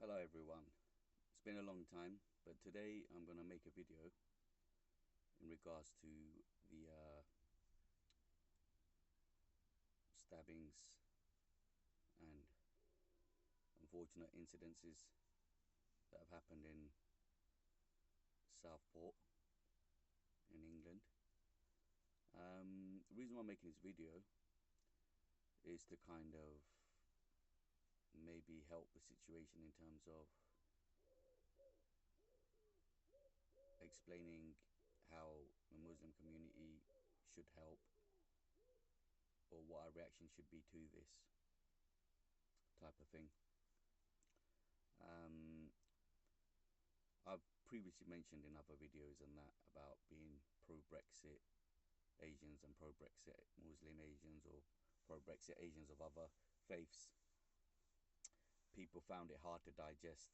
Hello everyone, it's been a long time, but today I'm going to make a video in regards to the stabbings and unfortunate incidences that have happened in Southport in England. The reason why I'm making this video is to kind of maybe help the situation in terms of explaining how the Muslim community should help, or what our reaction should be to this type of thing. I've previously mentioned in other videos and that about being pro-Brexit Asians and pro-Brexit Muslim Asians, or pro-Brexit Asians of other faiths. People found it hard to digest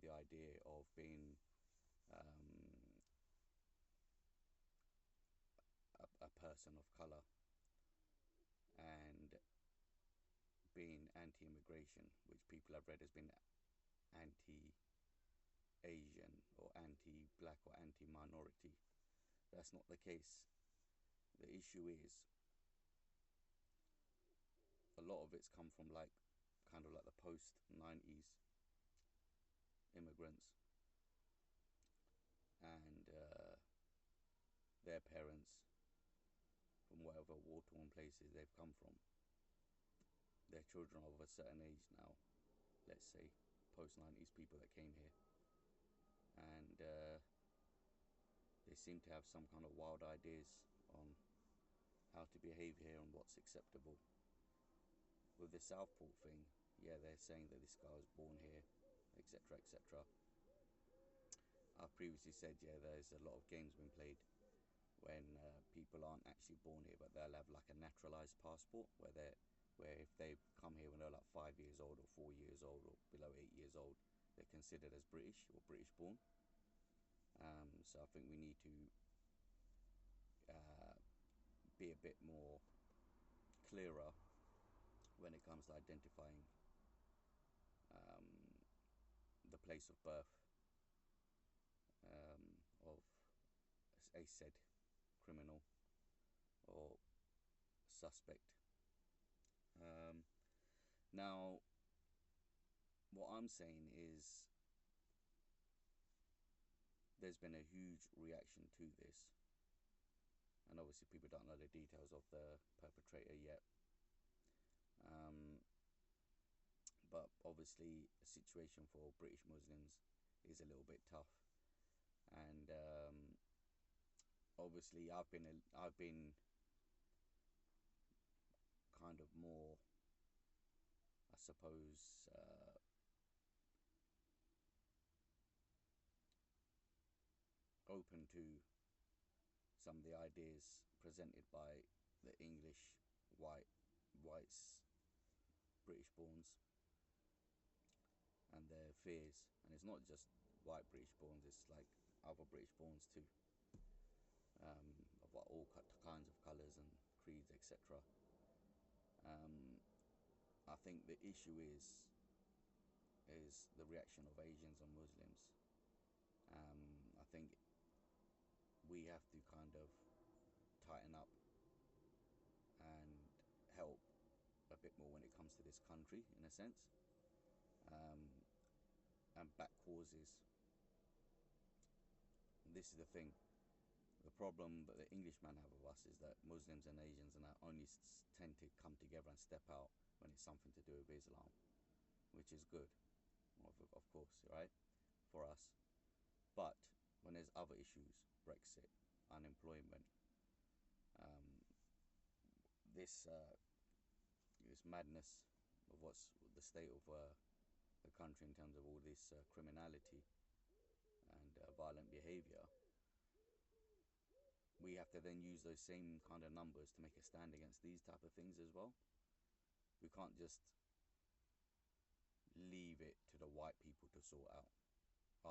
the idea of being a person of colour and being anti-immigration, which people have read as being anti-Asian or anti-black or anti-minority. That's not the case. The issue is a lot of it's come from kind of like the post-90s immigrants and their parents from whatever war-torn places they've come from. Their children are of a certain age now, let's say post-90s people that came here, and they seem to have some kind of wild ideas on how to behave here and what's acceptable. With the Southport thing, yeah, they're saying that this guy was born here, etc, etc. I've previously said, yeah, there's a lot of games being played when people aren't actually born here, but they'll have like a naturalized passport where if they come here when they're like 5 years old or 4 years old or below 8 years old, they're considered as British or British born. So I think we need to be a bit more clearer when it comes to identifying the place of birth of a said criminal or suspect. Now, what I'm saying is there's been a huge reaction to this, and obviously people don't know the details of the perpetrator yet. But obviously a situation for British Muslims is a little bit tough, and obviously I've been kind of more, I suppose, open to some of the ideas presented by the English whites, British borns, and their fears. And it's not just white British borns, it's like other British borns too, of all kinds of colours and creeds, etc. I think the issue is the reaction of Asians and Muslims. I think we have to kind of tighten up and help a bit more when it comes to this country, in a sense, and back causes. This is the thing. The problem that the Englishmen have of us is that Muslims and Asians and that only tend to come together and step out when it's something to do with Islam, which is good, of course, right, for us. But when there's other issues, Brexit, unemployment, this madness of what's the state of the country in terms of all this criminality and violent behaviour, we have to then use those same kind of numbers to make a stand against these type of things as well. We can't just leave it to the white people to sort out.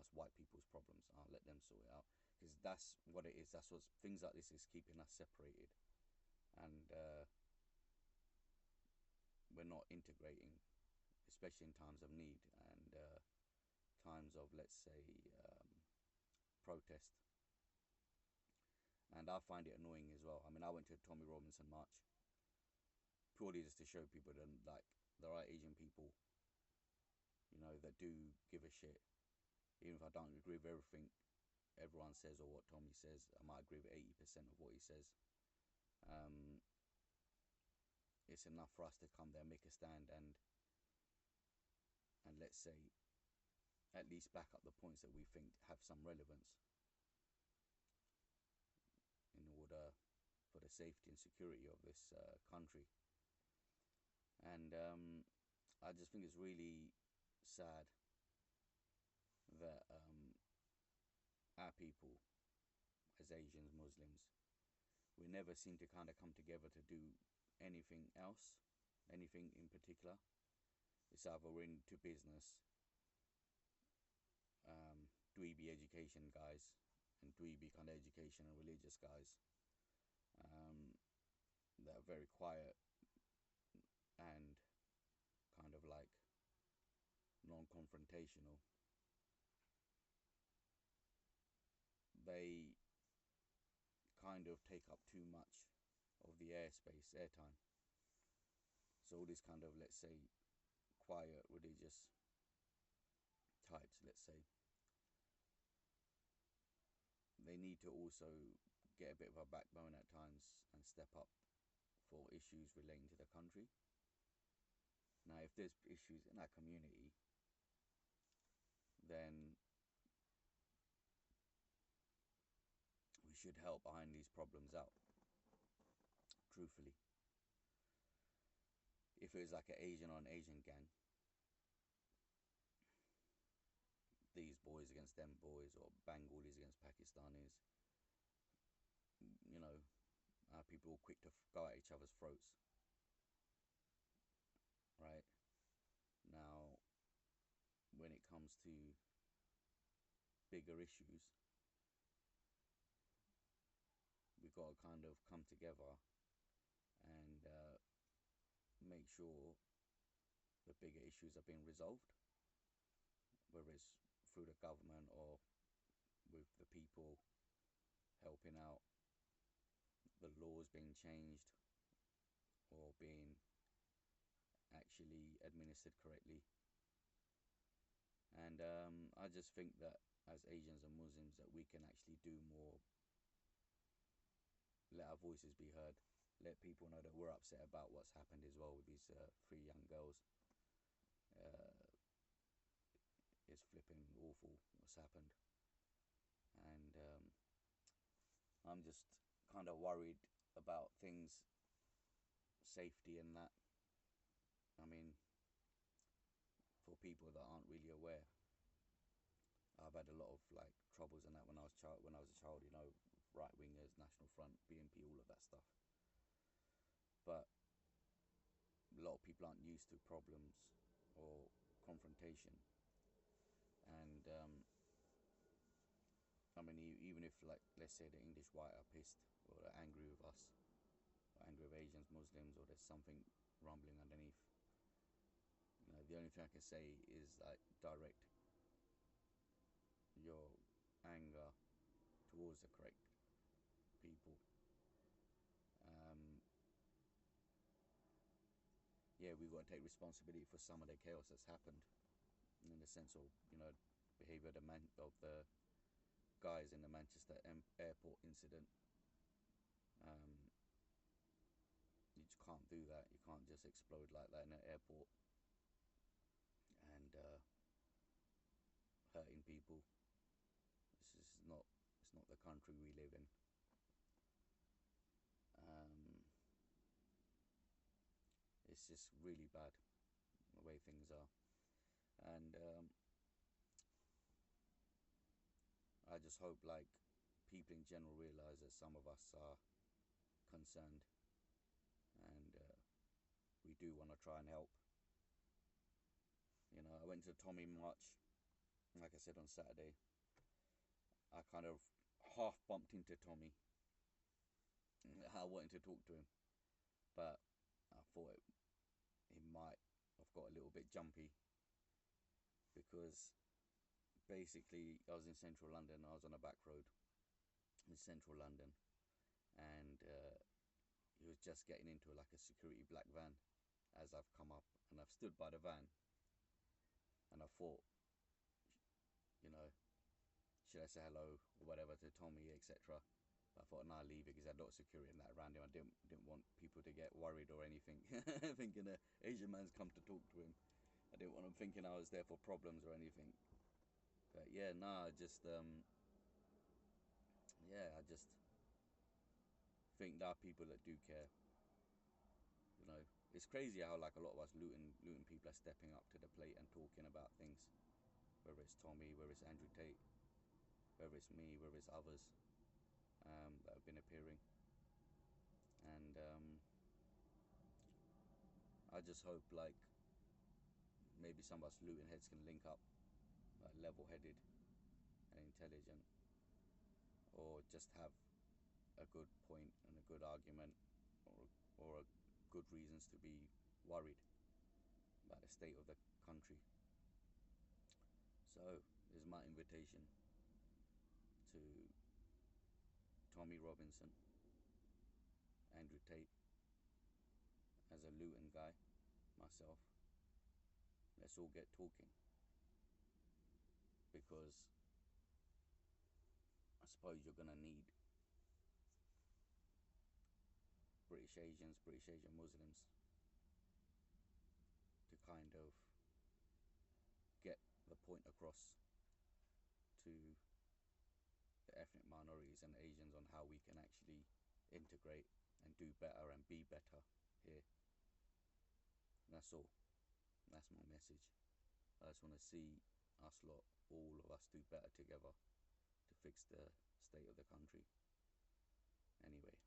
It's white people's problems. Let them sort it out, because that's what it is. That's what things like this is keeping us separated, and we're not integrating, especially in times of need. And and times of, let's say, protest. And I find it annoying as well. I mean, I went to a Tommy Robinson march purely just to show people that, like, there are Asian people, that do give a shit. Even if I don't agree with everything everyone says or what Tommy says, I might agree with 80% of what he says. It's enough for us to come there, make a stand, and let's say at least back up the points that we think have some relevance in order for the safety and security of this country. And I just think it's really sad that our people, as Asians, Muslims, we never seem to kind of come together to do anything else, anything in particular. It's either we're into business, dweeby education guys, and dweeby kind of education and religious guys that are very quiet and kind of like non-confrontational. They kind of take up too much of the airtime. So all these kind of, let's say, quiet religious types, let's say, they need to also get a bit of a backbone at times and step up for issues relating to the country. Now, if there's issues in our community, then we should help iron these problems out, truthfully. If it was like an Asian on Asian gang, these boys against them boys, or Bengalis against Pakistanis, people are quick to go at each other's throats, right? Now, when it comes to bigger issues, we've got to kind of come together and make sure the bigger issues are being resolved, whether it's through the government or with the people helping out, the laws being changed or being actually administered correctly. And I just think that as Asians and Muslims that we can actually do more, let our voices be heard, let people know that we're upset about what's happened as well with these 3 young girls. It's flipping awful what's happened, and I'm just kind of worried about things, safety and that. I mean, for people that aren't really aware, I've had a lot of like troubles and that when I was a child, right wingers, National Front, BNP, all of that stuff. But a lot of people aren't used to problems or confrontation, and I mean, even if, like, let's say the English white are pissed or are angry with us, or angry with Asians, Muslims, or there's something rumbling underneath, the only thing I can say is like direct your anger towards the correct people. Yeah, we've got to take responsibility for some of the chaos that's happened, in the sense of behaviour of the guys in the Manchester Airport incident. You just can't do that. You can't just explode like that in an airport and hurting people. It's not the country we live in. It's just really bad the way things are, and I just hope like people in general realise that some of us are concerned, and we do want to try and help. I went to Tommy March, like I said, on Saturday. I kind of half bumped into Tommy. I wanted to talk to him, but I thought he might have got a little bit jumpy, because basically I was in central London. I was on a back road in central London, and he was just getting into like a security black van as I've come up, and I've stood by the van, and I thought, you know, should I say hello or whatever to Tommy, etc. But I thought, nah, leave it, because I had a lot of security in that around him. I didn't want people to get worried or anything, thinking an Asian man's come to talk to him. I didn't want them thinking I was there for problems or anything. But yeah, nah, I just think there are people that do care. You know, it's crazy how like a lot of us looting people are stepping up to the plate and talking about things. Whether it's Tommy, whether it's Andrew Tate, whether it's me, whether it's others that have been appearing. And I just hope like maybe some of us looting heads can link up, like level-headed and intelligent, or just have a good point and a good argument, or a good reasons to be worried about the state of the country. So this is my invitation to Tommy Robinson, Andrew Tate, as a Luton guy, myself. Let's all get talking, because I suppose you're gonna need British Asians, British Asian Muslims to kind of get the point across to the ethnic minorities and Asians on how we can actually integrate and do better and be better here. And that's all. That's my message. I just want to see us lot, all of us, do better together to fix the state of the country. Anyway.